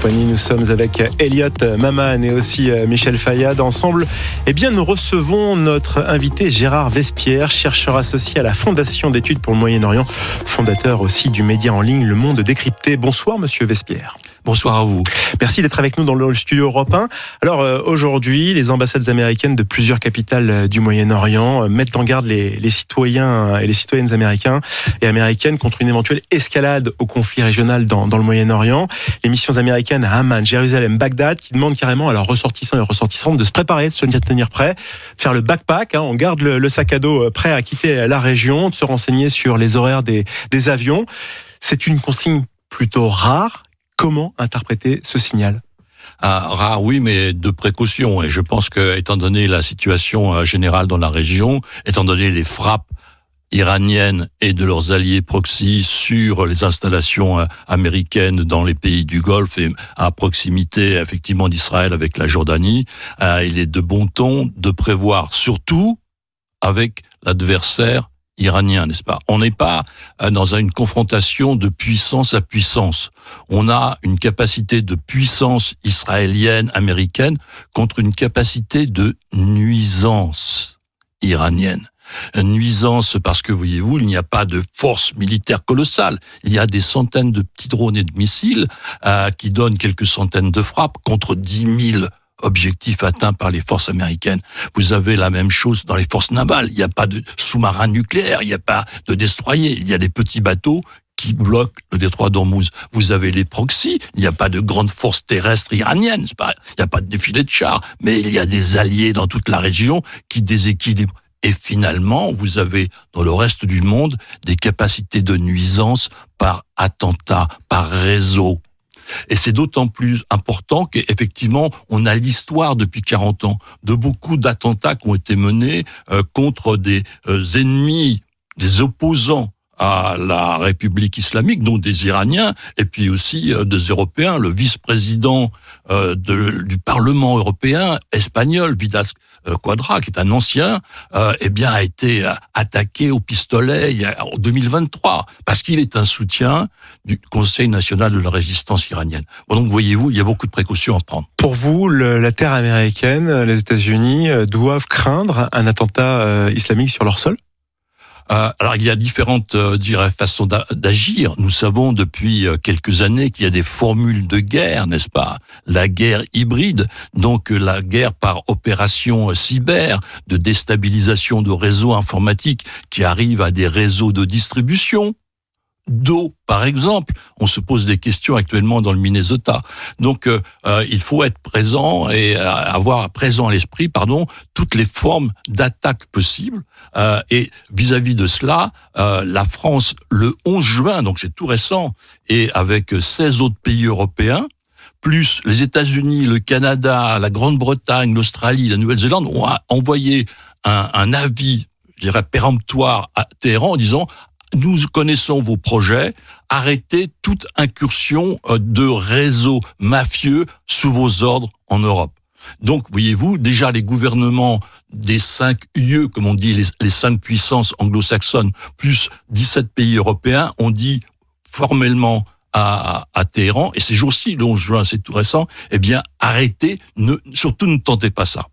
compagnie. Nous sommes avec Elliot Maman et aussi Michel Fayad. Ensemble, nous recevons notre invité Gérard Vespierre, chercheur associé à la Fondation d'études pour le Moyen-Orient, fondateur aussi du média en ligne Le Monde Décrypté. Bonsoir Monsieur Vespierre. Bonsoir à vous. Merci d'être avec nous dans le studio Europe 1. Alors aujourd'hui, les ambassades américaines de plusieurs capitales du Moyen-Orient mettent en garde les citoyens et les citoyennes américains et américaines contre une éventuelle escalade au conflit régional dans le Moyen-Orient. Les missions américaines à Amman, Jérusalem, Bagdad qui demandent carrément à leurs ressortissants et ressortissantes de se préparer, de se tenir prêts, faire le backpack, on garde le sac à dos prêt à quitter la région, de se renseigner sur les horaires des avions. C'est une consigne plutôt rare. Comment interpréter ce signal ? Rare, oui, mais de précaution. Et je pense que, étant donné la situation générale dans la région, étant donné les frappes iraniennes et de leurs alliés proxy sur les installations américaines dans les pays du Golfe et à proximité, effectivement, d'Israël avec la Jordanie, il est de bon ton de prévoir, surtout avec l'adversaire iranien, n'est-ce pas ? On n'est pas dans une confrontation de puissance à puissance. On a une capacité de puissance israélienne, américaine, contre une capacité de nuisance iranienne. Une nuisance parce que, voyez-vous, il n'y a pas de force militaire colossale. Il y a des centaines de petits drones et de missiles qui donnent quelques centaines de frappes contre 10 000 objectifs atteints par les forces américaines. Vous avez la même chose dans les forces navales. Il n'y a pas de sous-marins nucléaires, il n'y a pas de destroyers. Il y a des petits bateaux qui bloquent le détroit d'Ormuz. Vous avez les proxys. Il n'y a pas de grande force terrestre iranienne. Il n'y a pas de défilé de chars. Mais il y a des alliés dans toute la région qui déséquilibrent. Et finalement, vous avez dans le reste du monde des capacités de nuisance par attentat, par réseau. Et c'est d'autant plus important qu'effectivement, on a l'histoire depuis 40 ans de beaucoup d'attentats qui ont été menés contre des ennemis, des opposants à la République islamique, dont des Iraniens, et puis aussi des Européens. Le vice-président du Parlement européen espagnol, Vidal Quadra, qui est un ancien, a été attaqué au pistolet en 2023, parce qu'il est un soutien du Conseil national de la résistance iranienne. Donc, voyez-vous, il y a beaucoup de précautions à prendre. Pour vous, la terre américaine, les États-Unis doivent craindre un attentat islamique sur leur sol ? Alors, il y a différentes façons d'agir. Nous savons depuis quelques années qu'il y a des formules de guerre, n'est-ce pas ? La guerre hybride, donc la guerre par opération cyber, de déstabilisation de réseaux informatiques qui arrivent à des réseaux de distribution d'eau, par exemple. On se pose des questions actuellement dans le Minnesota. Donc, il faut être présent et avoir présent à l'esprit, toutes les formes d'attaque possibles. Et vis-à-vis de cela, la France, le 11 juin, donc c'est tout récent, et avec 16 autres pays européens, plus les États-Unis, le Canada, la Grande-Bretagne, l'Australie, la Nouvelle-Zélande, ont envoyé un avis, je dirais, péremptoire à Téhéran en disant: nous connaissons vos projets, arrêtez toute incursion de réseaux mafieux sous vos ordres en Europe. Donc, voyez-vous, déjà les gouvernements des 5 UE, comme on dit, les 5 puissances anglo-saxonnes, plus 17 pays européens, ont dit formellement à Téhéran, et ces jours-ci, le 11 juin, c'est tout récent, arrêtez, surtout ne tentez pas ça.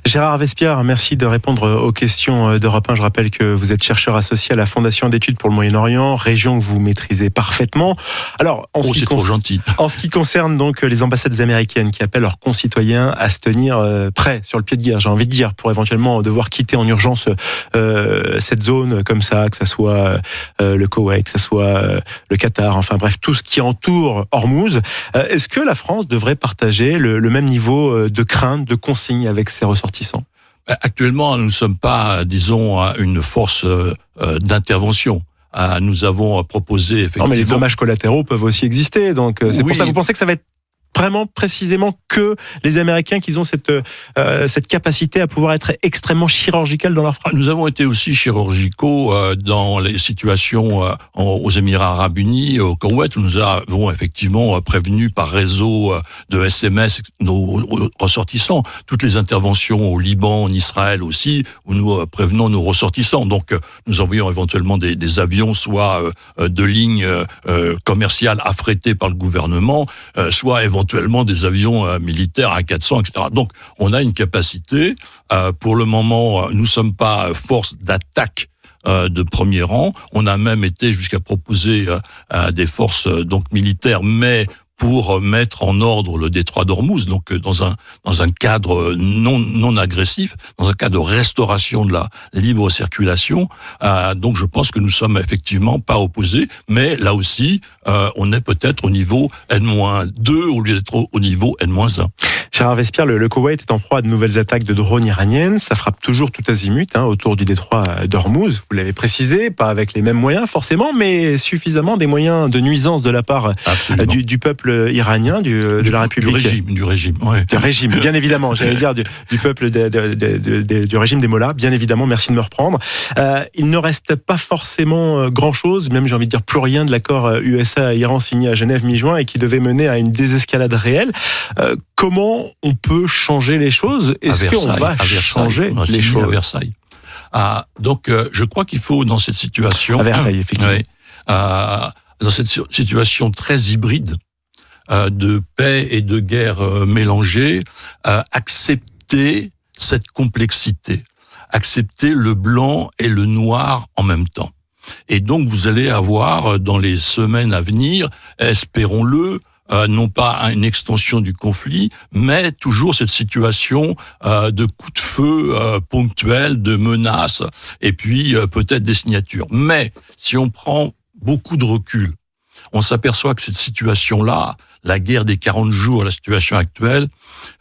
Gérard Vespierre, merci de répondre aux questions d'Europe 1. Je rappelle que vous êtes chercheur associé à la Fondation d'études pour le Moyen-Orient, région que vous maîtrisez parfaitement. Alors, en ce qui concerne donc les ambassades américaines qui appellent leurs concitoyens à se tenir prêts sur le pied de guerre, j'ai envie de dire, pour éventuellement devoir quitter en urgence cette zone comme ça, que ça soit le Koweït, que ça soit le Qatar, enfin bref, tout ce qui entoure Ormuz. Est-ce que la France devrait partager le même niveau de crainte, de consigne avec ses ressortissants ? Actuellement, nous ne sommes pas, une force d'intervention. Nous avons proposé effectivement... Non, mais les dommages collatéraux peuvent aussi exister. Donc, c'est pour ça que vous pensez que ça va être vraiment précisément que les Américains qui ont cette capacité à pouvoir être extrêmement chirurgical dans leur frappe. Nous avons été aussi chirurgicaux dans les situations aux Émirats Arabes Unis, au Koweït, où nous avons effectivement prévenu par réseau de SMS nos ressortissants. Toutes les interventions au Liban, en Israël aussi, où nous prévenons nos ressortissants. Donc, nous envoyons éventuellement des avions, soit de lignes commerciales affrétées par le gouvernement, soit éventuellement éventuellement des avions militaires à 400, etc. Donc, on a une capacité. Pour le moment, nous sommes pas force d'attaque de premier rang. On a même été jusqu'à proposer des forces donc militaires, mais pour mettre en ordre le détroit d'Ormuz, donc dans un cadre non agressif, dans un cadre de restauration de la libre circulation. Donc je pense que nous sommes effectivement pas opposés, mais là aussi, on est peut-être au niveau N-2 au lieu d'être au niveau N-1. Gérard Vespierre, le Koweït est en proie à de nouvelles attaques de drones iraniennes. Ça frappe toujours tout azimut autour du détroit d'Ormuz. Vous l'avez précisé, pas avec les mêmes moyens forcément, mais suffisamment des moyens de nuisance de la part du peuple iranien, de la République. Du régime, ouais. Du régime, bien évidemment. J'allais dire du peuple du régime des mollahs, bien évidemment. Merci de me reprendre. Il ne reste pas forcément grand-chose, même j'ai envie de dire plus rien de l'accord USA-Iran signé à Genève mi-juin et qui devait mener à une désescalade réelle. Comment on peut changer les choses? Est-ce qu'on va changer les choses? À Versailles. Donc, je crois qu'il faut, dans cette situation... À Versailles, effectivement. Dans cette situation très hybride, de paix et de guerre mélangées, accepter cette complexité, accepter le blanc et le noir en même temps. Et donc, vous allez avoir, dans les semaines à venir, espérons-le, non pas une extension du conflit, mais toujours cette situation de coups de feu ponctuels, de menaces, et puis peut-être des signatures. Mais si on prend beaucoup de recul, on s'aperçoit que cette situation-là, la guerre des 40 jours, la situation actuelle,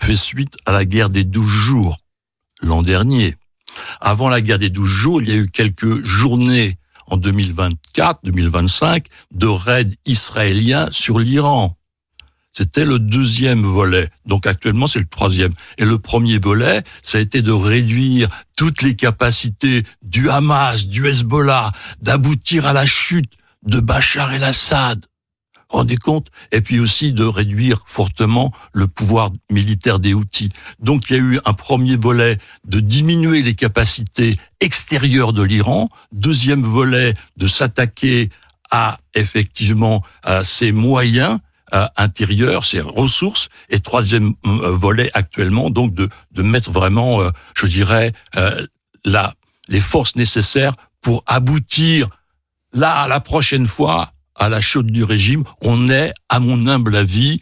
fait suite à la guerre des 12 jours, l'an dernier. Avant la guerre des 12 jours, il y a eu quelques journées en 2024, 2025, de raids israéliens sur l'Iran. C'était le deuxième volet. Donc actuellement, c'est le troisième. Et le premier volet, ça a été de réduire toutes les capacités du Hamas, du Hezbollah, d'aboutir à la chute de Bachar el-Assad. Vous vous rendez compte? Et puis aussi de réduire fortement le pouvoir militaire des Houthis. Donc il y a eu un premier volet de diminuer les capacités extérieures de l'Iran. Deuxième volet de s'attaquer à effectivement à ses moyens intérieurs, ses ressources. Et troisième volet actuellement, donc de mettre vraiment, je dirais, les forces nécessaires pour aboutir là, la prochaine fois, à la chute du régime. On est, à mon humble avis,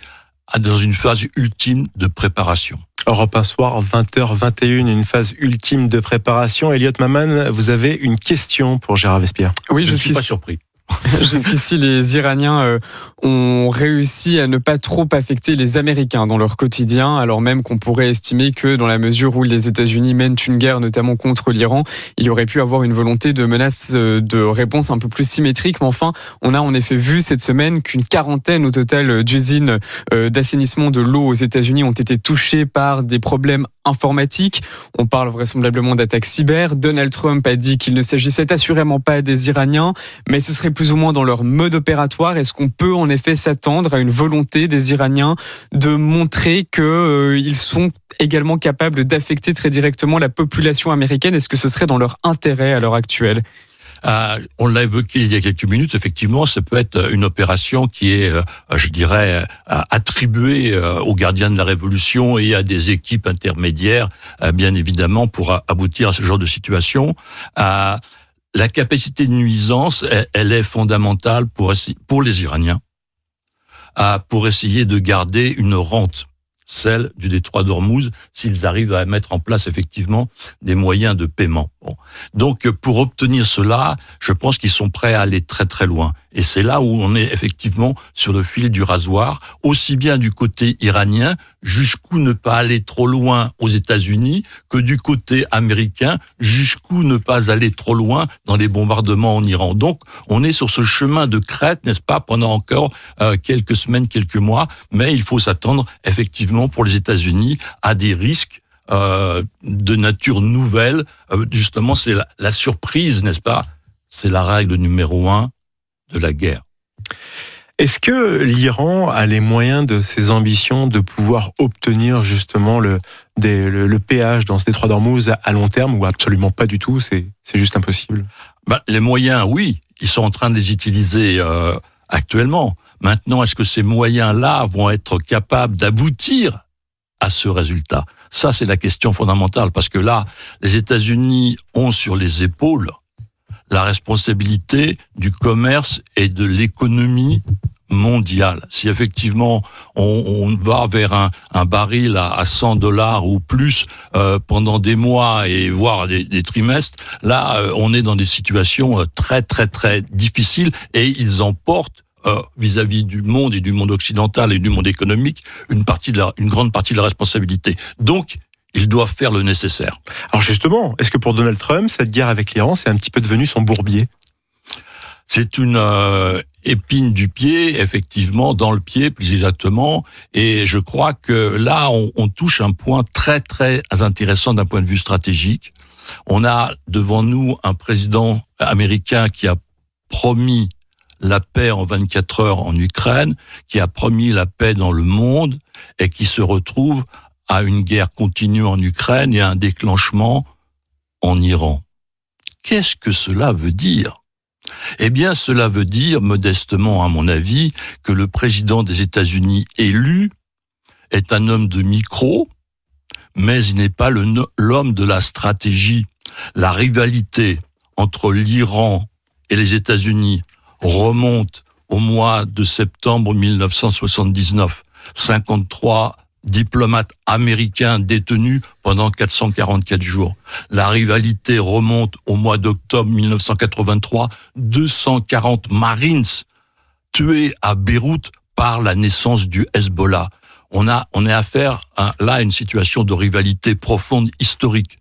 dans une phase ultime de préparation. Europe 1 soir, 20h21, une phase ultime de préparation. Elliot Maman, vous avez une question pour Gérard Vespierre. Oui, je ne suis pas surpris. Jusqu'ici, les Iraniens ont réussi à ne pas trop affecter les Américains dans leur quotidien, alors même qu'on pourrait estimer que dans la mesure où les États-Unis mènent une guerre, notamment contre l'Iran, il y aurait pu avoir une volonté de menace de réponse un peu plus symétrique. Mais enfin, on a en effet vu cette semaine qu'une quarantaine au total d'usines d'assainissement de l'eau aux États-Unis ont été touchées par des problèmes informatiques. On parle vraisemblablement d'attaques cyber. Donald Trump a dit qu'il ne s'agissait assurément pas des Iraniens, mais ce serait plus ou moins dans leur mode opératoire. Est-ce qu'on peut en effet s'attendre à une volonté des Iraniens de montrer qu'ils sont également capables d'affecter très directement la population américaine? Est-ce que ce serait dans leur intérêt à l'heure actuelle? On l'a évoqué il y a quelques minutes, effectivement, ça peut être une opération qui est, je dirais, attribuée aux gardiens de la Révolution et à des équipes intermédiaires, bien évidemment, pour aboutir à ce genre de situation. La capacité de nuisance, elle est fondamentale pour les Iraniens, pour essayer de garder une rente, celle du détroit d'Ormuz, s'ils arrivent à mettre en place effectivement des moyens de paiement. Bon. Donc, pour obtenir cela, je pense qu'ils sont prêts à aller très très loin. Et c'est là où on est effectivement sur le fil du rasoir, aussi bien du côté iranien, jusqu'où ne pas aller trop loin aux États-Unis, que du côté américain, jusqu'où ne pas aller trop loin dans les bombardements en Iran. Donc, on est sur ce chemin de crête, n'est-ce pas, pendant encore quelques semaines, quelques mois, mais il faut s'attendre effectivement pour les États-Unis à des risques de nature nouvelle. Justement, c'est la surprise, n'est-ce pas? C'est la règle numéro 1 de la guerre. Est-ce que l'Iran a les moyens de ses ambitions de pouvoir obtenir justement le péage dans ce détroit d'Ormuz à long terme, ou absolument pas du tout? C'est juste impossible. Les moyens, oui, ils sont en train de les utiliser actuellement. Maintenant, est-ce que ces moyens-là vont être capables d'aboutir à ce résultat? Ça, c'est la question fondamentale, parce que là, les États-Unis ont sur les épaules la responsabilité du commerce et de l'économie mondiale. Si effectivement on va vers un baril à $100 ou plus pendant des mois et voire des trimestres, là on est dans des situations très très très difficiles, et ils en portent vis-à-vis du monde et du monde occidental et du monde économique une grande partie de la responsabilité. Donc ils doivent faire le nécessaire. Alors justement, est-ce que pour Donald Trump, cette guerre avec l'Iran, c'est un petit peu devenu son bourbier? C'est une épine du pied, effectivement, dans le pied plus exactement, et je crois que là, on touche un point très très intéressant d'un point de vue stratégique. On a devant nous un président américain qui a promis la paix en 24 heures en Ukraine, qui a promis la paix dans le monde, et qui se retrouve à une guerre continue en Ukraine et à un déclenchement en Iran. Qu'est-ce que cela veut dire? Eh bien, cela veut dire, modestement à mon avis, que le président des États-Unis élu est un homme de micro, mais il n'est pas l'homme de la stratégie. La rivalité entre l'Iran et les États-Unis remonte au mois de septembre 1979. 53 diplomates américains détenus pendant 444 jours. La rivalité remonte au mois d'octobre 1983, 240 Marines tués à Beyrouth par la naissance du Hezbollah. On est affaire là à une situation de rivalité profonde historique.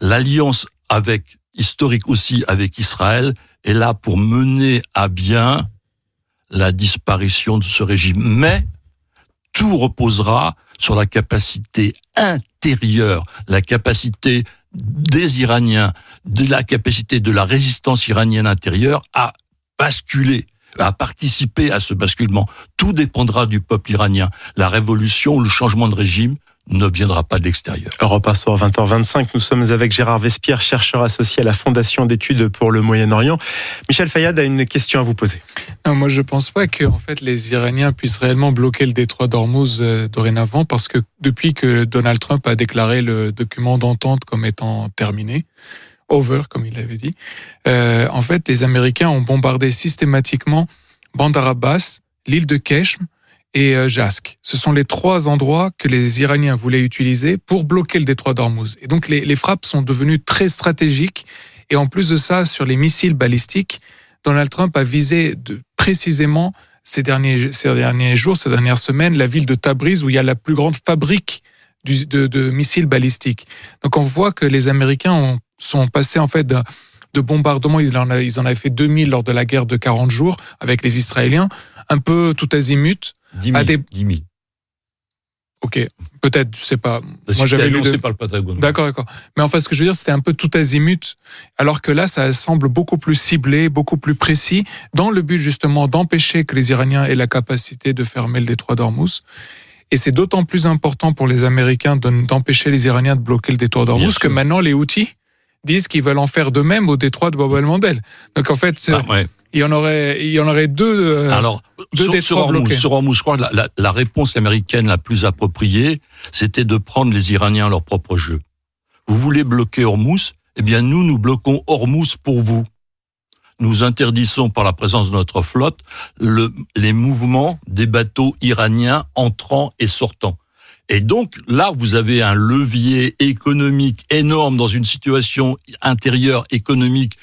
L'alliance historique aussi avec Israël est là pour mener à bien la disparition de ce régime. Mais tout reposera sur la capacité intérieure, la capacité des Iraniens, de la capacité de la résistance iranienne intérieure à basculer, à participer à ce basculement. Tout dépendra du peuple iranien. La révolution, le changement de régime ne viendra pas de l'extérieur. Europe 1 soir 20h25, nous sommes avec Gérard Vespierre, chercheur associé à la Fondation d'études pour le Moyen-Orient. Michel Fayad a une question à vous poser. Non, moi je ne pense pas que en fait, les Iraniens puissent réellement bloquer le détroit d'Ormuz dorénavant, parce que depuis que Donald Trump a déclaré le document d'entente comme étant terminé, over comme il l'avait dit, en fait les Américains ont bombardé systématiquement Bandar Abbas, l'île de Keshm et Jask. Ce sont les trois endroits que les Iraniens voulaient utiliser pour bloquer le détroit d'Ormuz. Et donc les frappes sont devenues très stratégiques, et en plus de ça, sur les missiles balistiques, Donald Trump a visé précisément ces derniers jours, ces dernières semaines, la ville de Tabriz, où il y a la plus grande fabrique de missiles balistiques. Donc on voit que les Américains sont passés en fait de bombardements, ils en avaient fait 2000 lors de la guerre de 40 jours avec les Israéliens, un peu tout azimut. 10 000. 10 000. Ok, peut-être, je sais pas. Moi, j'avais lu par le Patagone. D'accord. Mais enfin, ce que je veux dire, c'était un peu tout azimut, alors que là, ça semble beaucoup plus ciblé, beaucoup plus précis, dans le but justement d'empêcher que les Iraniens aient la capacité de fermer le détroit d'Ormuz. Et c'est d'autant plus important pour les Américains d'empêcher les Iraniens de bloquer le détroit d'Ormuz que maintenant les Houthis disent qu'ils veulent en faire de même au détroit de Bab el-Mandeb. Donc en fait, il y en aurait deux. Alors, sur Ormuz, je crois que la réponse américaine la plus appropriée, c'était de prendre les Iraniens à leur propre jeu. Vous voulez bloquer Ormuz? Eh bien, nous bloquons Ormuz pour vous. Nous interdisons par la présence de notre flotte les mouvements des bateaux iraniens entrant et sortant. Et donc, là, vous avez un levier économique énorme dans une situation intérieure économique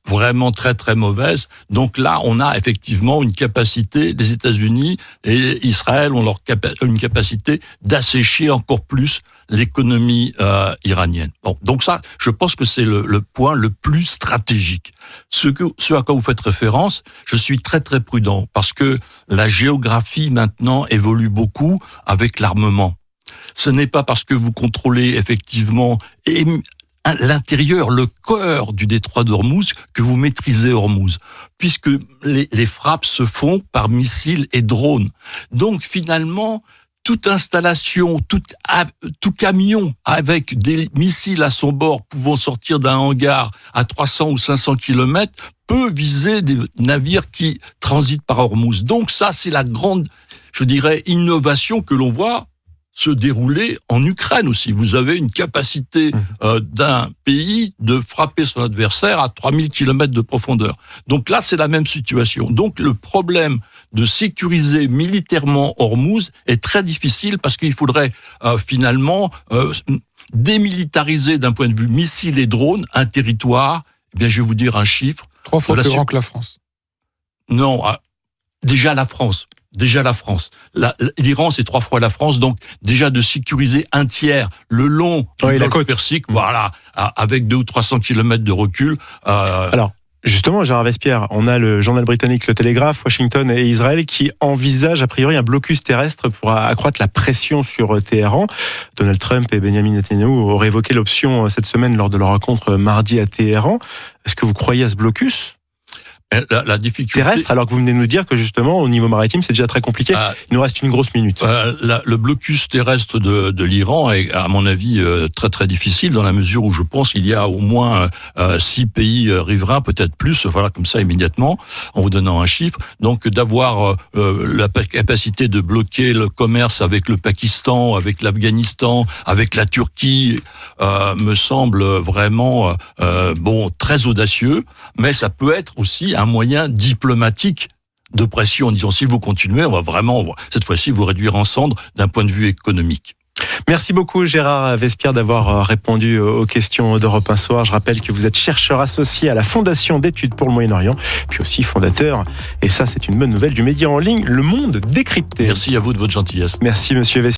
vraiment très, très mauvaise. Donc là, on a effectivement une capacité, les États-Unis et Israël ont une capacité d'assécher encore plus l'économie iranienne. Bon, donc ça, je pense que c'est le point le plus stratégique. Ce à quoi vous faites référence, je suis très très prudent parce que la géographie maintenant évolue beaucoup avec l'armement. Ce n'est pas parce que vous contrôlez effectivement l'intérieur, le cœur du détroit d'Ormuz que vous maîtrisez Ormuz, puisque les frappes se font par missiles et drones. Donc finalement, toute installation, tout camion avec des missiles à son bord pouvant sortir d'un hangar à 300 ou 500 km peut viser des navires qui transitent par Hormuz. Donc ça, c'est la grande, je dirais, innovation que l'on voit se dérouler en Ukraine aussi. Vous avez une capacité d'un pays de frapper son adversaire à 3000 km de profondeur. Donc là, c'est la même situation. Donc le problème de sécuriser militairement Hormuz est très difficile parce qu'il faudrait finalement démilitariser d'un point de vue missile et drone un territoire. Eh bien, je vais vous dire un chiffre. 3 fois plus grand que la France. Non, déjà la France. L'Iran, c'est 3 fois la France, donc déjà de sécuriser un tiers le long du golfe Persique, voilà, avec 200 ou 300 km de recul. Alors, justement, Gérard Vespierre, on a le journal britannique Le Télégraphe, Washington et Israël qui envisagent a priori un blocus terrestre pour accroître la pression sur Téhéran. Donald Trump et Benjamin Netanyahu auraient évoqué l'option cette semaine lors de leur rencontre mardi à Téhéran. Est-ce que vous croyez à ce blocus ? La difficulté terrestre, alors que vous venez de nous dire que justement au niveau maritime c'est déjà très compliqué. Il nous reste une grosse minute. Le blocus terrestre de l'Iran est à mon avis très très difficile dans la mesure où je pense qu'il y a au moins 6 pays riverains, peut-être plus, voilà comme ça immédiatement en vous donnant un chiffre. Donc d'avoir la capacité de bloquer le commerce avec le Pakistan, avec l'Afghanistan, avec la Turquie me semble vraiment très audacieux, mais ça peut être aussi un moyen diplomatique de pression en disant si vous continuez, on va vraiment, cette fois-ci, vous réduire en cendres d'un point de vue économique. Merci beaucoup Gérard Vespierre d'avoir répondu aux questions d'Europe 1 Soir. Je rappelle que vous êtes chercheur associé à la Fondation d'études pour le Moyen-Orient, puis aussi fondateur, et ça c'est une bonne nouvelle, du média en ligne Le Monde Décrypté. Merci à vous de votre gentillesse. Merci monsieur Vespierre.